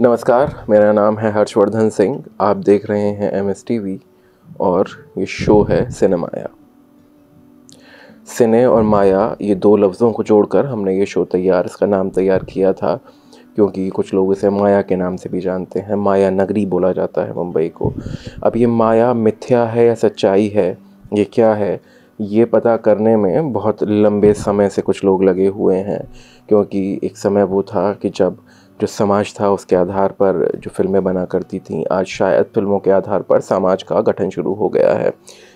नमस्कार, मेरा नाम है हर्षवर्धन सिंह। आप देख रहे हैं MSTV और ये शो है सिनेमाया। सिने और माया ये दो लफ्ज़ों को जोड़कर हमने ये शो इसका नाम तैयार किया था, क्योंकि कुछ लोग इसे माया के नाम से भी जानते हैं। माया नगरी बोला जाता है मुंबई को। अब ये माया मिथ्या है या सच्चाई है, ये क्या है, ये पता करने में बहुत लंबे समय से कुछ लोग लगे हुए हैं। क्योंकि एक समय वो था कि जब जो समाज था उसके आधार पर जो फिल्में बना करती थीं, आज शायद फिल्मों के आधार पर समाज का गठन शुरू हो गया है।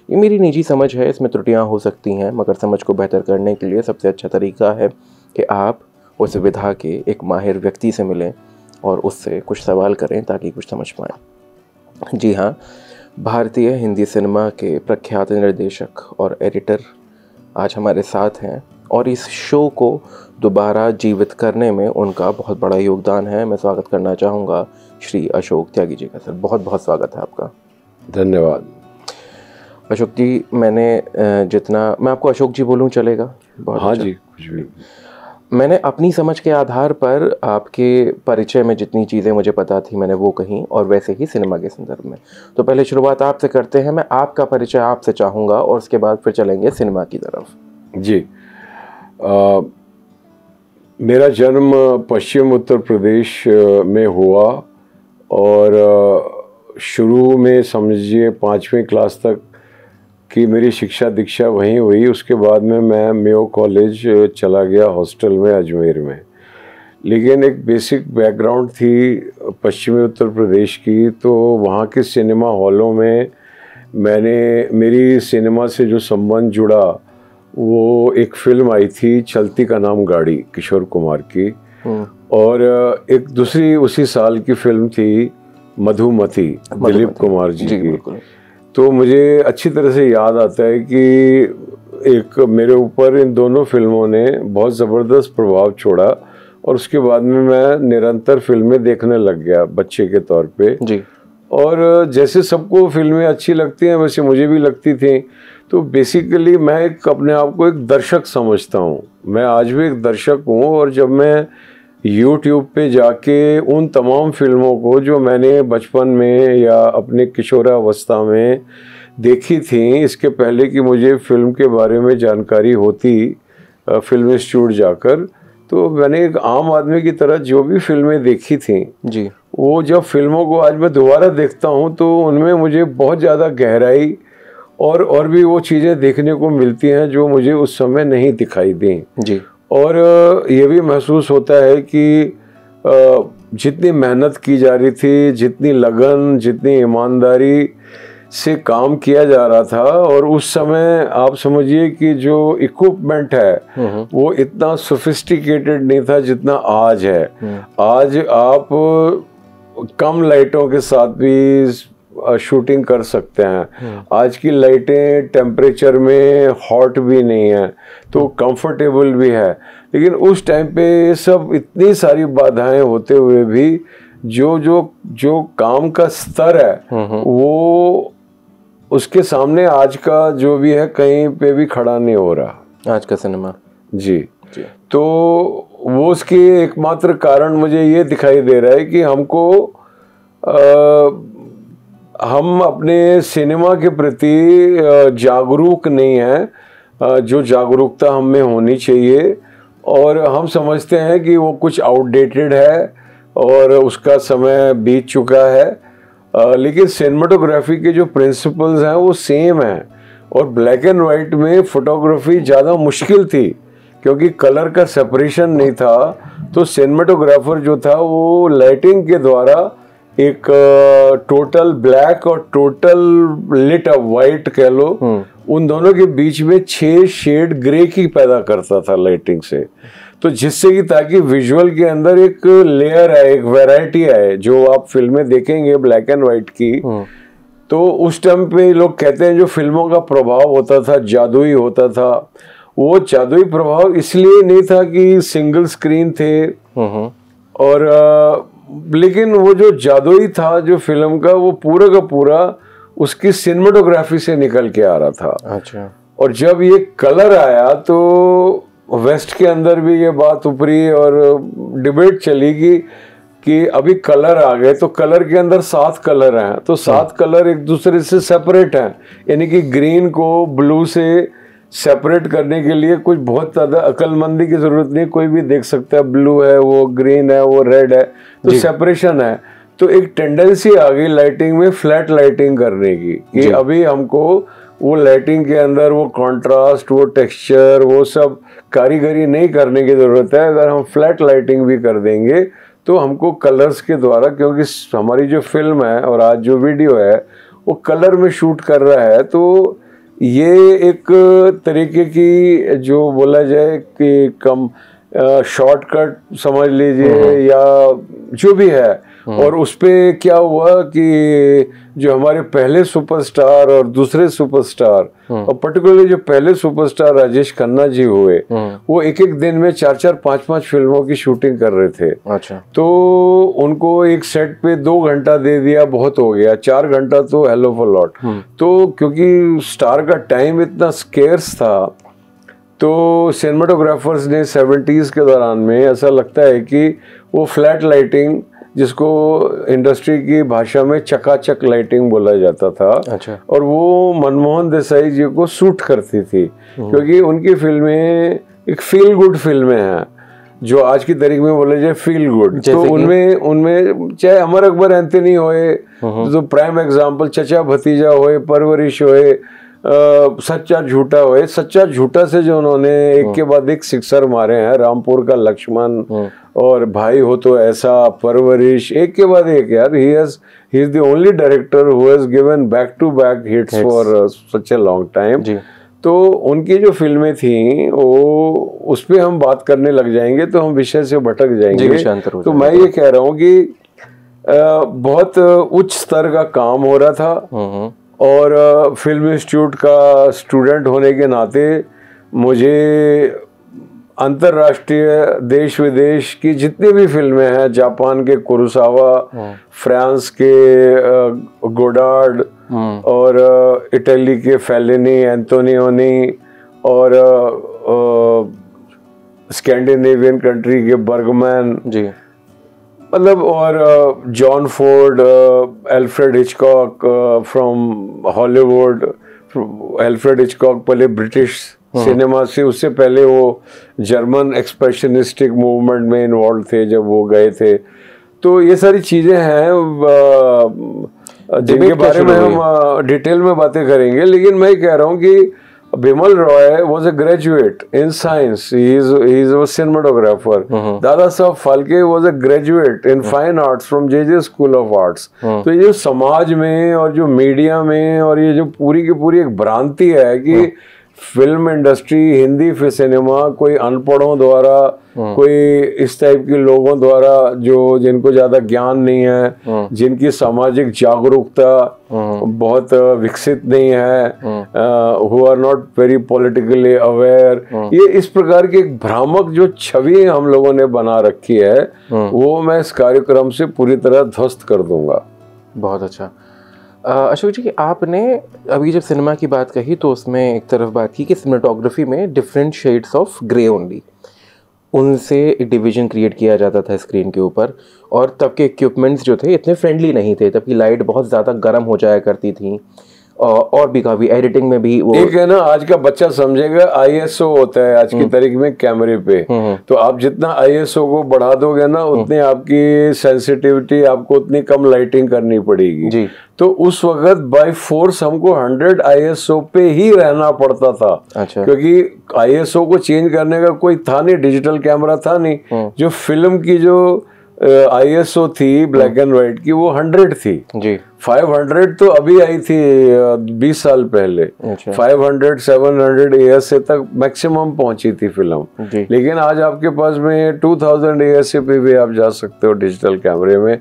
ये मेरी निजी समझ है, इसमें त्रुटियां हो सकती हैं, मगर समझ को बेहतर करने के लिए सबसे अच्छा तरीका है कि आप उस विधा के एक माहिर व्यक्ति से मिलें और उससे कुछ सवाल करें ताकि कुछ समझ पाएँ। जी हाँ, भारतीय हिंदी सिनेमा के प्रख्यात निर्देशक और एडिटर आज हमारे साथ हैं और इस शो को दोबारा जीवित करने में उनका बहुत बड़ा योगदान है। मैं स्वागत करना चाहूँगा श्री अशोक त्यागी जी का। सर, बहुत बहुत स्वागत है आपका। धन्यवाद। अशोक जी, मैं आपको अशोक जी बोलूँ चलेगा? बहुत हाँ अच्छा। जी, कुछ भी। मैंने अपनी समझ के आधार पर आपके परिचय में जितनी चीज़ें मुझे पता थी मैंने वो कहीं, और वैसे ही सिनेमा के संदर्भ में। तो पहले शुरुआत आपसे करते हैं। मैं आपका परिचय आपसे चाहूँगा और उसके बाद फिर चलेंगे सिनेमा की तरफ। जी, मेरा जन्म पश्चिम उत्तर प्रदेश में हुआ और शुरू में समझिए 5वीं क्लास तक की मेरी शिक्षा दीक्षा वहीं हुई। उसके बाद में मैं मेयो कॉलेज चला गया हॉस्टल में अजमेर में। लेकिन एक बेसिक बैकग्राउंड थी पश्चिमी उत्तर प्रदेश की, तो वहाँ के सिनेमा हॉलों में मेरी सिनेमा से जो संबंध जुड़ा वो एक फिल्म आई थी चलती का नाम गाड़ी, किशोर कुमार की, और एक दूसरी उसी साल की फिल्म थी मधुमती, दिलीप कुमार जी की। तो मुझे अच्छी तरह से याद आता है कि एक मेरे ऊपर इन दोनों फिल्मों ने बहुत ज़बरदस्त प्रभाव छोड़ा और उसके बाद में मैं निरंतर फिल्में देखने लग गया बच्चे के तौर पे जी। और जैसे सबको फिल्में अच्छी लगती हैं वैसे मुझे भी लगती थी। तो बेसिकली मैं अपने आप को एक दर्शक समझता हूँ। मैं आज भी एक दर्शक हूँ और जब मैं YouTube पे जाके उन तमाम फिल्मों को जो मैंने बचपन में या अपने किशोरावस्था में देखी थी, इसके पहले कि मुझे फिल्म के बारे में जानकारी होती फिल्म इंस्टीट्यूट जाकर, तो मैंने एक आम आदमी की तरह जो भी फिल्में देखी थी जी, वो जब फिल्मों को आज मैं दोबारा देखता हूँ तो उनमें मुझे बहुत ज़्यादा गहराई और भी वो चीज़ें देखने को मिलती हैं जो मुझे उस समय नहीं दिखाई दी जी। और ये भी महसूस होता है कि जितनी मेहनत की जा रही थी, जितनी लगन, जितनी ईमानदारी से काम किया जा रहा था, और उस समय आप समझिए कि जो इक्विपमेंट है वो इतना सोफिस्टिकेटेड नहीं था जितना आज है। आज आप कम लाइटों के साथ भी शूटिंग कर सकते हैं। आज की लाइटें टेम्परेचर में हॉट भी नहीं है तो कंफर्टेबल भी है। लेकिन उस टाइम पे सब इतनी सारी बाधाएं होते हुए भी जो काम का स्तर है वो उसके सामने आज का जो भी है कहीं पे भी खड़ा नहीं हो रहा, आज का सिनेमा जी। तो वो उसकी एकमात्र कारण मुझे ये दिखाई दे रहा है कि हम अपने सिनेमा के प्रति जागरूक नहीं हैं, जो जागरूकता हम में होनी चाहिए, और हम समझते हैं कि वो कुछ आउटडेटेड है और उसका समय बीत चुका है। लेकिन सिनेमाटोग्राफी के जो प्रिंसिपल्स हैं वो सेम हैं, और ब्लैक एंड वाइट में फोटोग्राफी ज़्यादा मुश्किल थी क्योंकि कलर का सेपरेशन नहीं था। तो सिनेमाटोग्राफर जो था वो लाइटिंग के द्वारा एक टोटल ब्लैक और टोटल लिट अप वाइट कह लो, उन दोनों के बीच में 6 शेड ग्रे की पैदा करता था लाइटिंग से। तो जिससे कि ताकि विजुअल के अंदर एक लेयर है, एक वैरायटी है। जो आप फिल्में देखेंगे ब्लैक एंड वाइट की, तो उस टाइम पे लोग कहते हैं जो फिल्मों का प्रभाव होता था जादुई होता था। वो जादुई प्रभाव इसलिए नहीं था कि सिंगल स्क्रीन थे, और लेकिन वो जो जादुई था जो फिल्म का, वो पूरा का पूरा उसकी सिनेमाटोग्राफी से निकल के आ रहा था। अच्छा। और जब ये कलर आया तो वेस्ट के अंदर भी ये बात उभरी और डिबेट चली कि कि अभी कलर आ गए तो कलर के अंदर 7 कलर हैं, तो 7 कलर एक दूसरे से सेपरेट हैं, यानी कि ग्रीन को ब्लू से सेपरेट करने के लिए कुछ बहुत ज़्यादा अक्लमंदी की ज़रूरत नहीं, कोई भी देख सकता है, ब्लू है वो, ग्रीन है वो, रेड है, तो सेपरेशन है। तो एक टेंडेंसी आ गई लाइटिंग में फ्लैट लाइटिंग करने की, कि अभी हमको वो लाइटिंग के अंदर वो कॉन्ट्रास्ट, वो टेक्सचर, वो सब कारीगरी नहीं करने की ज़रूरत है। अगर हम फ्लैट लाइटिंग भी कर देंगे तो हमको कलर्स के द्वारा, क्योंकि हमारी जो फिल्म है और आज जो वीडियो है वो कलर में शूट कर रहा है, तो ये एक तरीके की जो बोला जाए कि कम शॉर्टकट समझ लीजिए या जो भी है। और उस पे क्या हुआ कि जो हमारे पहले सुपरस्टार और दूसरे सुपरस्टार, और पर्टिकुलरली जो पहले सुपरस्टार राजेश खन्ना जी हुए, वो एक एक दिन में 4-4, 5-5 फिल्मों की शूटिंग कर रहे थे। अच्छा। तो उनको एक सेट पे 2 घंटा दे दिया, बहुत हो गया, 4 घंटा तो हेल ऑफ अ लॉट। तो क्योंकि स्टार का टाइम इतना स्केर्स था, तो सिनेमाटोग्राफर्स ने 70s के दौरान में ऐसा लगता है कि वो फ्लैट लाइटिंग, जिसको इंडस्ट्री की भाषा में चकाचक लाइटिंग बोला जाता था, अच्छा। और वो मनमोहन देसाई जी को सूट करती थी, क्योंकि उनकी फिल्में एक फील गुड फिल्में हैं, जो आज की तारीख में बोले जाए फील गुड। तो उनमें चाहे अमर अकबर एंथनी होए, जो प्राइम एग्जाम्पल, चचा भतीजा होए, परवरिश होए, सच्चा झूठा होए, सच्चा झूठा से जो उन्होंने एक के बाद एक सिक्सर मारे हैं, रामपुर का लक्ष्मण और भाई हो तो ऐसा, परवरिश, एक के बाद एक यार, he is the only director who has given back to back hits for such a long time. तो उनकी जो फिल्में थी वो, उस पर हम बात करने लग जाएंगे तो हम विषय से भटक जाएंगे। तो मैं ये कह रहा हूँ कि बहुत उच्च स्तर का काम हो रहा था, और फिल्म इंस्टीट्यूट का स्टूडेंट होने के नाते मुझे अंतर्राष्ट्रीय देश विदेश की जितनी भी फिल्में हैं, जापान के कुरोसावा, फ्रांस के गोडार्ड, और इटली के फेलिनी, एंटोनियोनी, और स्कैंडिनेवियन कंट्री के बर्गमैन जी, मतलब, और John Ford, Alfred Hitchcock from Hollywood. Alfred Hitchcock पहले ब्रिटिश सिनेमा से, उससे पहले वो जर्मन एक्सप्रेशनिस्टिक मूवमेंट में इन्वॉल्व थे जब वो गए थे। तो ये सारी चीज़ें हैं जिनके बारे में हम डिटेल में बातें करेंगे, लेकिन मैं कह रहा हूँ कि Bimal Roy was a graduate in science. He is a cinematographer. Dada Saheb Phalke was a graduate in fine arts from JJ School of Arts. तो ये जो समाज में और जो मीडिया में और ये जो पूरी की पूरी एक भ्रांति है कि फिल्म इंडस्ट्री, हिंदी सिनेमा कोई अनपढ़ों द्वारा, कोई इस टाइप के लोगों द्वारा जो जिनको ज़्यादा ज्ञान नहीं है, जिनकी सामाजिक जागरूकता बहुत विकसित नहीं है, who are not very politically aware, ये इस प्रकार की एक भ्रामक जो छवि हम लोगों ने बना रखी है, वो मैं इस कार्यक्रम से पूरी तरह ध्वस्त कर दूंगा। बहुत अच्छा। अशोक जी, आपने अभी जब सिनेमा की बात कही तो उसमें एक तरफ बात की कि सिनेमेटोग्राफी में different shades of grey only, उनसे एक डिवीजन क्रिएट किया जाता था स्क्रीन के ऊपर, और तब के इक्विपमेंट्स जो थे इतने फ्रेंडली नहीं थे, तब की लाइट बहुत ज़्यादा गर्म हो जाया करती थी, और भी काफ़ी एडिटिंग में भी वो एक है ना, आज का बच्चा समझेगा ISO होता है आज की तारीख में कैमरे पे, तो आप जितना ISO को बढ़ा दोगे ना, उतनी आपकी सेंसिटिविटी, आपको उतनी कम लाइटिंग करनी पड़ेगी जी। तो उस वक्त बाय फोर्स हमको 100 ISO पे ही रहना पड़ता था। अच्छा। क्योंकि ISO को चेंज करने का कोई था नहीं, डिजिटल कैमरा था नहीं, जो फिल्म की जो ISO थी ब्लैक एंड व्हाइट की, वो 100 थी जी। 500 तो अभी आई थी 20 साल पहले। अच्छा। 500 700 ASA तक मैक्सिमम पहुंची थी फिल्म, लेकिन आज आपके पास में 2000 ASA पे भी आप जा सकते हो डिजिटल कैमरे में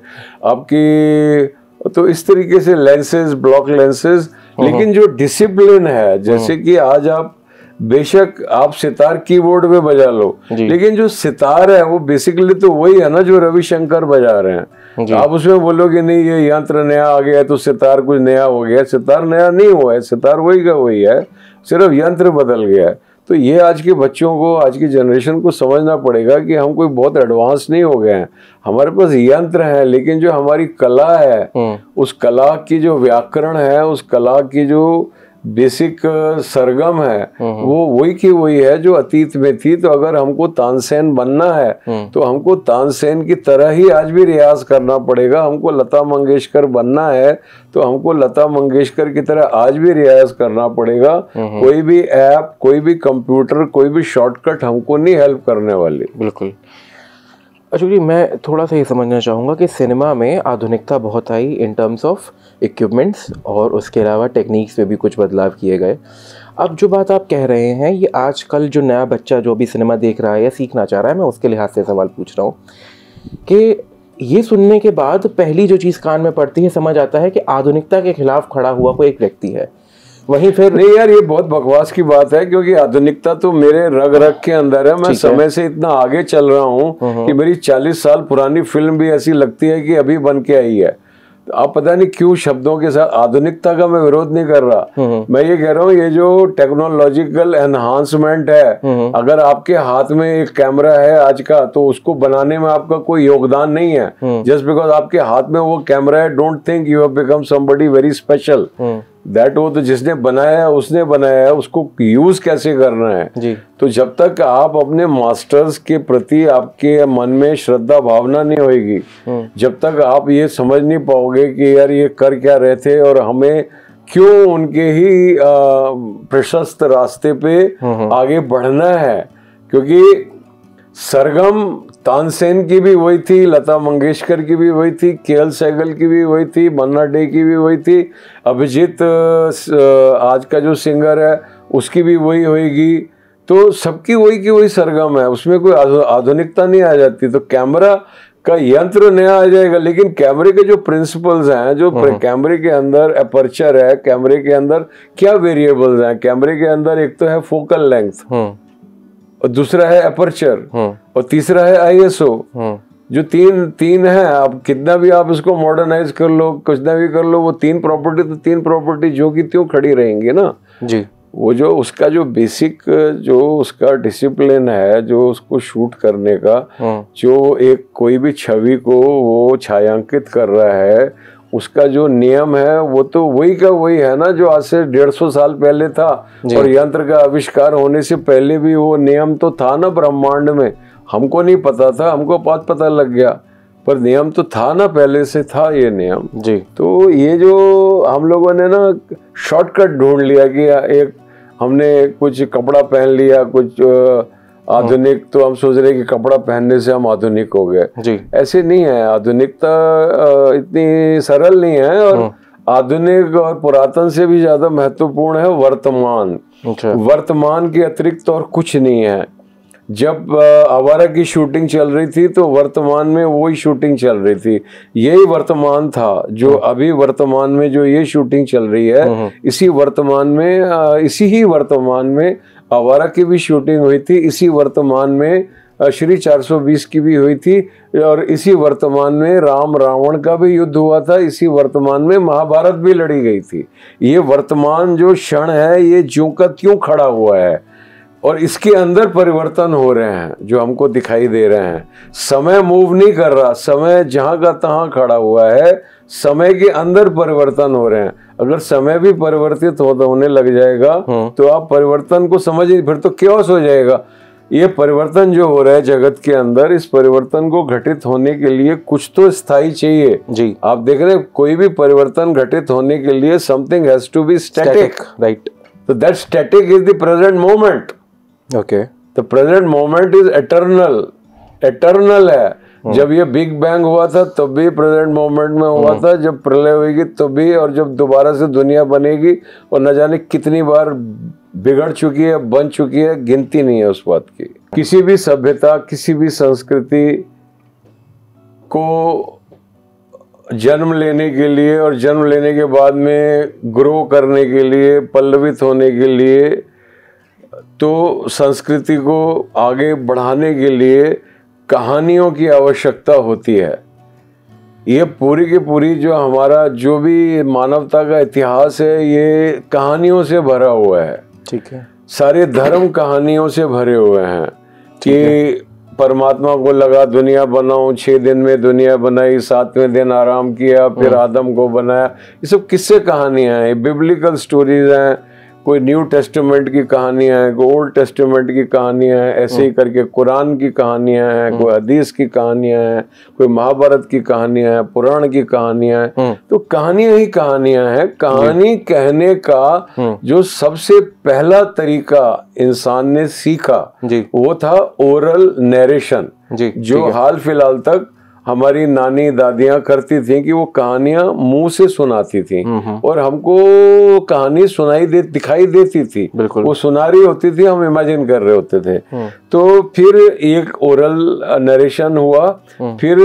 आपकी। तो इस तरीके से लेंसेज, ब्लॉक लेंसेज, लेकिन जो डिसिप्लिन है, जैसे कि आज आप बेशक आप सितार कीबोर्ड पे बजा लो, लेकिन जो सितार है वो बेसिकली तो वही है ना जो रविशंकर बजा रहे हैं। आप उसमें बोलोगे नहीं ये यंत्र नया आ गया तो सितार कुछ नया हो गया, सितार नया नहीं हुआ है, सितार वही का वही है, सिर्फ यंत्र बदल गया है। तो ये आज के बच्चों को, आज की जनरेशन को समझना पड़ेगा कि हम कोई बहुत एडवांस नहीं हो गए हैं। हमारे पास यंत्र है, लेकिन जो हमारी कला है, उस कला की जो व्याकरण है, उस कला की जो बेसिक सरगम है, वो वही की वही है जो अतीत में थी। तो अगर हमको तानसेन बनना है तो हमको तानसेन की तरह ही आज भी रियाज करना पड़ेगा। हमको लता मंगेशकर बनना है तो हमको लता मंगेशकर की तरह आज भी रियाज करना पड़ेगा। कोई भी ऐप, कोई भी कंप्यूटर, कोई भी शॉर्टकट हमको नहीं हेल्प करने वाली। बिल्कुल। अशोक जी, मैं थोड़ा सा ये समझना चाहूँगा कि सिनेमा में आधुनिकता बहुत आई इन टर्म्स ऑफ इक्विपमेंट्स, और उसके अलावा टेक्निक्स में भी कुछ बदलाव किए गए। अब जो बात आप कह रहे हैं, ये आजकल जो नया बच्चा जो भी सिनेमा देख रहा है या सीखना चाह रहा है, मैं उसके लिहाज से सवाल पूछ रहा हूँ कि ये सुनने के बाद पहली जो चीज़ कान में पड़ती है, समझ आता है कि आधुनिकता के खिलाफ खड़ा हुआ कोई एक व्यक्ति है। वहीं फिर नहीं यार, ये बहुत बकवास की बात है, क्योंकि आधुनिकता तो मेरे रग रग के अंदर है। मैं समय से इतना आगे चल रहा हूँ कि मेरी 40 साल पुरानी फिल्म भी ऐसी लगती है कि अभी बन के आई है। तो आप पता नहीं क्यों शब्दों के साथ आधुनिकता का मैं विरोध नहीं कर रहा। मैं ये कह रहा हूँ, ये जो टेक्नोलॉजिकल एनहांसमेंट है, अगर आपके हाथ में एक कैमरा है आज का, तो उसको बनाने में आपका कोई योगदान नहीं है। जस्ट बिकॉज आपके हाथ में वो कैमरा है, don't think you have become somebody very special. That वो तो जिसने बनाया है उसने बनाया है, उसको यूज कैसे करना है जी। तो जब तक आप अपने मास्टर्स के प्रति आपके मन में श्रद्धा भावना नहीं होगी, जब तक आप ये समझ नहीं पाओगे कि यार ये कर क्या रहे थे और हमें क्यों उनके ही प्रशस्त रास्ते पे आगे बढ़ना है। क्योंकि सरगम तानसेन की भी वही थी, लता मंगेशकर की भी वही थी, केएल सहगल की भी वही थी, मन्ना डे की भी वही थी, अभिजीत आज का जो सिंगर है उसकी भी वही होगी। तो सबकी वही की वही सरगम है, उसमें कोई आधुनिकता नहीं आ जाती। तो कैमरा का यंत्र नया आ जाएगा, लेकिन कैमरे के जो प्रिंसिपल्स हैं, जो कैमरे के अंदर अपर्चर है, कैमरे के अंदर क्या वेरिएबल्स हैं। कैमरे के अंदर एक तो है फोकल लेंथ, और दूसरा है अपर्चर, और तीसरा है आईएसओ। जो तीन है, आप कितना भी आप इसको मॉडर्नाइज कर लो, कुछ ना भी कर लो, वो तीन प्रॉपर्टी जो कि त्यों खड़ी रहेंगी ना जी। वो जो उसका जो बेसिक जो उसका डिसिप्लिन है, जो उसको शूट करने का, जो एक कोई भी छवि को वो छायांकित कर रहा है, उसका जो नियम है वो तो वही का वही है ना, जो आज से 150 साल पहले था। और यंत्र का आविष्कार होने से पहले भी वो नियम तो था ना ब्रह्मांड में। हमको नहीं पता था, हमको बात पता लग गया, पर नियम तो था ना, पहले से था ये नियम जी। तो ये जो हम लोगों ने ना शॉर्टकट ढूंढ लिया कि एक हमने कुछ कपड़ा पहन लिया, कुछ आधुनिक, तो हम सोच रहे कि कपड़ा पहनने से हम आधुनिक हो गए जी। ऐसे नहीं है, आधुनिकता इतनी सरल नहीं है। और आधुनिक और पुरातन से भी ज्यादा महत्वपूर्ण है वर्तमान। वर्तमान के अतिरिक्त और कुछ नहीं है। जब आवारा की शूटिंग चल रही थी तो वर्तमान में वही शूटिंग चल रही थी, यही वर्तमान था। जो अभी वर्तमान में जो ये शूटिंग चल रही है, इसी ही वर्तमान में आवारा की भी शूटिंग हुई थी, इसी वर्तमान में श्री 420 की भी हुई थी, और इसी वर्तमान में राम रावण का भी युद्ध हुआ था, इसी वर्तमान में महाभारत भी लड़ी गई थी। ये वर्तमान जो क्षण है, ये ज्यों का त्यों खड़ा हुआ है, और इसके अंदर परिवर्तन हो रहे हैं जो हमको दिखाई दे रहे हैं। समय मूव नहीं कर रहा, समय जहां का तहां खड़ा हुआ है, समय के अंदर परिवर्तन हो रहे हैं। अगर समय भी परिवर्तित होने लग जाएगा तो आप परिवर्तन को समझिए, फिर तो क्योस हो जाएगा। ये परिवर्तन जो हो रहा है जगत के अंदर, इस परिवर्तन को घटित होने के लिए कुछ तो स्थायी चाहिए जी। आप देख रहे हैं, कोई भी परिवर्तन घटित होने के लिए something has to be static, right. तो that static is the present moment. Okay, the present moment is eternal है। जब ये बिग बैंग हुआ था तब भी प्रेजेंट मोमेंट में हुआ था, जब प्रलय होगी तब भी, और जब दोबारा से दुनिया बनेगी और न जाने कितनी बार बिगड़ चुकी है, बन चुकी है, गिनती नहीं है उस बात की। किसी भी सभ्यता, किसी भी संस्कृति को जन्म लेने के लिए और जन्म लेने के बाद में ग्रो करने के लिए, पल्लवित होने के लिए, तो संस्कृति को आगे बढ़ाने के लिए कहानियों की आवश्यकता होती है। ये पूरी की पूरी जो हमारा जो भी मानवता का इतिहास है, ये कहानियों से भरा हुआ है। ठीक है। सारे धर्म कहानियों से भरे हुए हैं कि परमात्मा को लगा दुनिया बनाऊं, 6 दिन में दुनिया बनाई, 7वें दिन आराम किया, फिर आदम को बनाया। ये सब किससे कहानियां हैं? बिब्लिकल स्टोरीज हैं, कोई न्यू टेस्टामेंट की कहानियां हैं, कोई ओल्ड टेस्टामेंट की कहानियां हैं, ऐसे ही करके कुरान की कहानियां हैं, कोई हदीस की कहानियां हैं, कोई महाभारत की कहानियां हैं, पुराण की कहानियां हैं। तो कहानियां ही कहानियां हैं। कहानी कहने का जो सबसे पहला तरीका इंसान ने सीखा वो था ओरल नरेशन, जो हाल फिलहाल तक हमारी नानी दादियां करती थी कि वो कहानियां मुंह से सुनाती थी और हमको कहानी दिखाई देती थी। वो सुना रही होती थी, हम इमेजिन कर रहे होते थे। तो फिर एक ओरल नरेशन हुआ, फिर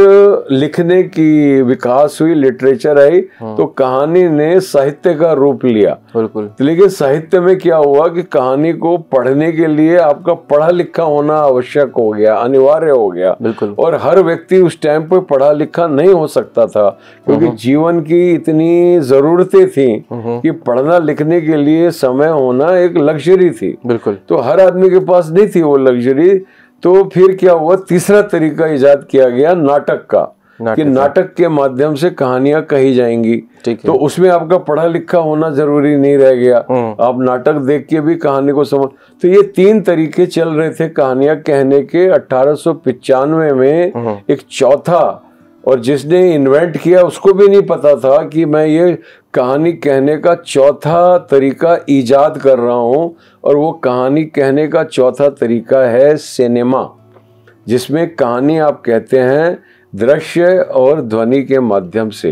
लिखने की विकास हुई, लिटरेचर आई, तो कहानी ने साहित्य का रूप लिया। लेकिन साहित्य में क्या हुआ कि कहानी को पढ़ने के लिए आपका पढ़ा लिखा होना आवश्यक हो गया, अनिवार्य हो गया। और हर व्यक्ति उस टाइम पे पढ़ा लिखा नहीं हो सकता था, क्योंकि जीवन की इतनी जरूरतें थी कि पढ़ना लिखने के लिए समय होना एक लग्जरी थी। तो हर आदमी के पास नहीं थी वो लग्जरी। तो फिर क्या हुआ, तीसरा तरीका इजाद किया गया नाटक का, कि नाटक के माध्यम से कहानियां कही जाएंगी। तो उसमें आपका पढ़ा लिखा होना जरूरी नहीं रह गया, आप नाटक देख के भी कहानी को समझ। तो ये 3 तरीके चल रहे थे कहानियां कहने के। 1895 में एक चौथा, और जिसने इन्वेंट किया उसको भी नहीं पता था कि मैं ये कहानी कहने का चौथा तरीका इजाद कर रहा हूं। और वो कहानी कहने का चौथा तरीका है सिनेमा, जिसमें कहानी आप कहते हैं दृश्य और ध्वनि के माध्यम से।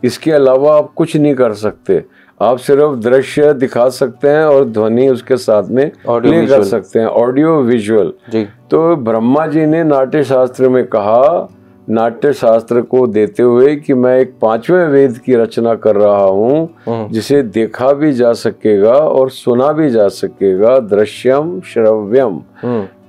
इसके अलावा आप कुछ नहीं कर सकते, आप सिर्फ दृश्य दिखा सकते हैं और ध्वनि उसके साथ में प्ले कर सकते हैं, ऑडियो विजुअल। तो ब्रह्मा जी ने नाट्य शास्त्र में कहा, नाट्य शास्त्र को देते हुए, कि मैं एक 5वें वेद की रचना कर रहा हूँ जिसे देखा भी जा सकेगा और सुना भी जा सकेगा, दृश्यम श्रव्यम,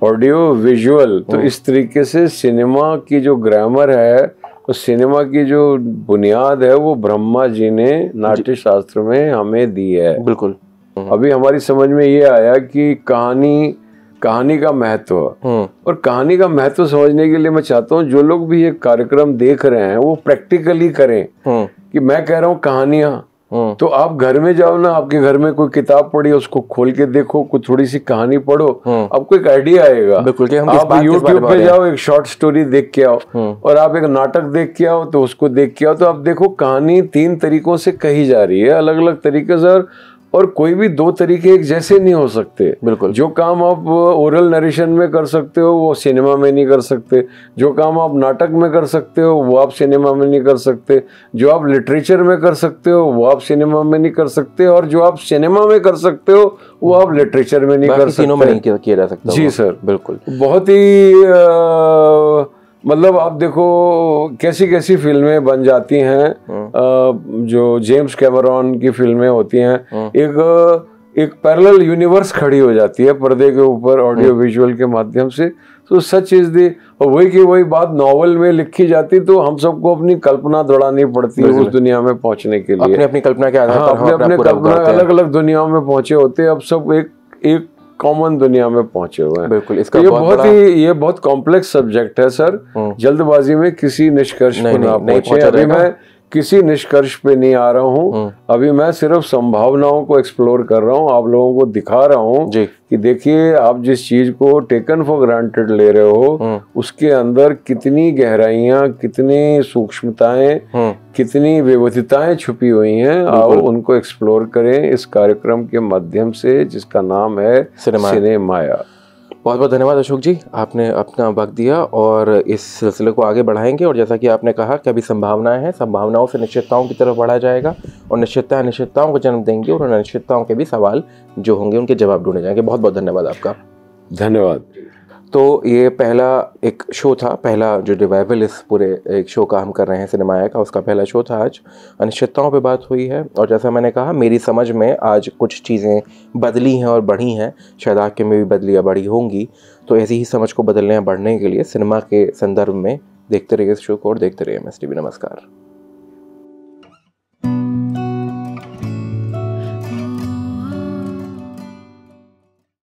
ऑडियो विजुअल। तो इस तरीके से सिनेमा की जो ग्रामर है, तो सिनेमा की जो बुनियाद है, वो ब्रह्मा जी ने नाट्य शास्त्र में हमें दी है। अभी हमारी समझ में ये आया कि कहानी का महत्व, और कहानी का महत्व समझने के लिए मैं चाहता हूँ जो लोग भी ये कार्यक्रम देख रहे हैं वो प्रैक्टिकली करें। कि मैं कह रहा हूँ कहानियां, तो आप घर में जाओ ना, आपके घर में कोई किताब पढ़ी, उसको खोल के देखो, कुछ थोड़ी सी कहानी पढ़ो, आपको एक आइडिया आएगा। आप यूट्यूब पे जाओ, एक शॉर्ट स्टोरी देख के आओ, और आप एक नाटक देख के आओ, तो उसको देख के आओ, तो आप देखो कहानी 3 तरीकों से कही जा रही है, अलग अलग तरीके से। और कोई भी 2 तरीके एक जैसे नहीं हो सकते। जो काम आप ओरल नरेशन में कर सकते हो वो सिनेमा में नहीं कर सकते, जो काम आप नाटक में कर सकते हो वो आप सिनेमा में नहीं कर सकते, जो आप लिटरेचर में कर सकते हो वो आप सिनेमा में नहीं कर सकते, और जो आप सिनेमा में कर सकते हो वो आप लिटरेचर में नहीं कर सकते। तीनों में नहीं किया जा सकता। जी सर, बिल्कुल। बहुत ही मतलब आप देखो कैसी कैसी फिल्में बन जाती हैं, जो जेम्स कैमरॉन की फिल्में होती हैं, एक पैरेलल यूनिवर्स खड़ी हो जाती है पर्दे के ऊपर ऑडियो विजुअल के माध्यम से। तो सच इज दी, और वही की वही बात नॉवल में लिखी जाती, तो हम सबको अपनी कल्पना दौड़ानी पड़ती है उस दुनिया में पहुंचने के लिए। अपनी कल्पना के आधार पर अपने कल्पना अलग अलग दुनियाओं में पहुंचे होते हैं। अब सब एक कॉमन दुनिया में पहुंचे हुए हैं। बिल्कुल, इसका ये बहुत कॉम्प्लेक्स सब्जेक्ट है सर। जल्दबाजी में किसी निष्कर्ष पर ना पहुंचे। अभी मैं किसी निष्कर्ष पे नहीं आ रहा हूँ, अभी मैं सिर्फ संभावनाओं को एक्सप्लोर कर रहा हूँ, आप लोगों को दिखा रहा हूँ कि देखिए आप जिस चीज को टेकन फॉर ग्रांटेड ले रहे हो उसके अंदर कितनी गहराइयां, कितनी सूक्ष्मताएं, कितनी विविधताएं छुपी हुई हैं। आओ उनको एक्सप्लोर करें इस कार्यक्रम के माध्यम से, जिसका नाम है सिनेमाया। बहुत बहुत धन्यवाद अशोक जी, आपने अपना वक्त दिया और इस सिलसिले को आगे बढ़ाएंगे। और जैसा कि आपने कहा कि अभी संभावनाएं हैं, संभावनाओं से निश्चितताओं की तरफ बढ़ा जाएगा, और निश्चितताएं अनिश्चितताओं को जन्म देंगी, और उन अनिश्चितताओं के भी सवाल जो होंगे उनके जवाब ढूंढे जाएंगे। बहुत बहुत धन्यवाद आपका। धन्यवाद। तो ये पहला एक शो था, पहला जो रिवाइवल इस पूरे एक शो का हम कर रहे हैं सिनेमाया का, उसका पहला शो था आज। अनिश्चितताओं पे बात हुई है, और जैसा मैंने कहा मेरी समझ में आज कुछ चीज़ें बदली हैं और बढ़ी हैं, शायद आपके में भी बदली या बढ़ी होंगी। तो ऐसी ही समझ को बदलने या बढ़ने के लिए सिनेमा के संदर्भ में देखते रहिए इस शो को, और देखते रहिए MSTV। नमस्कार।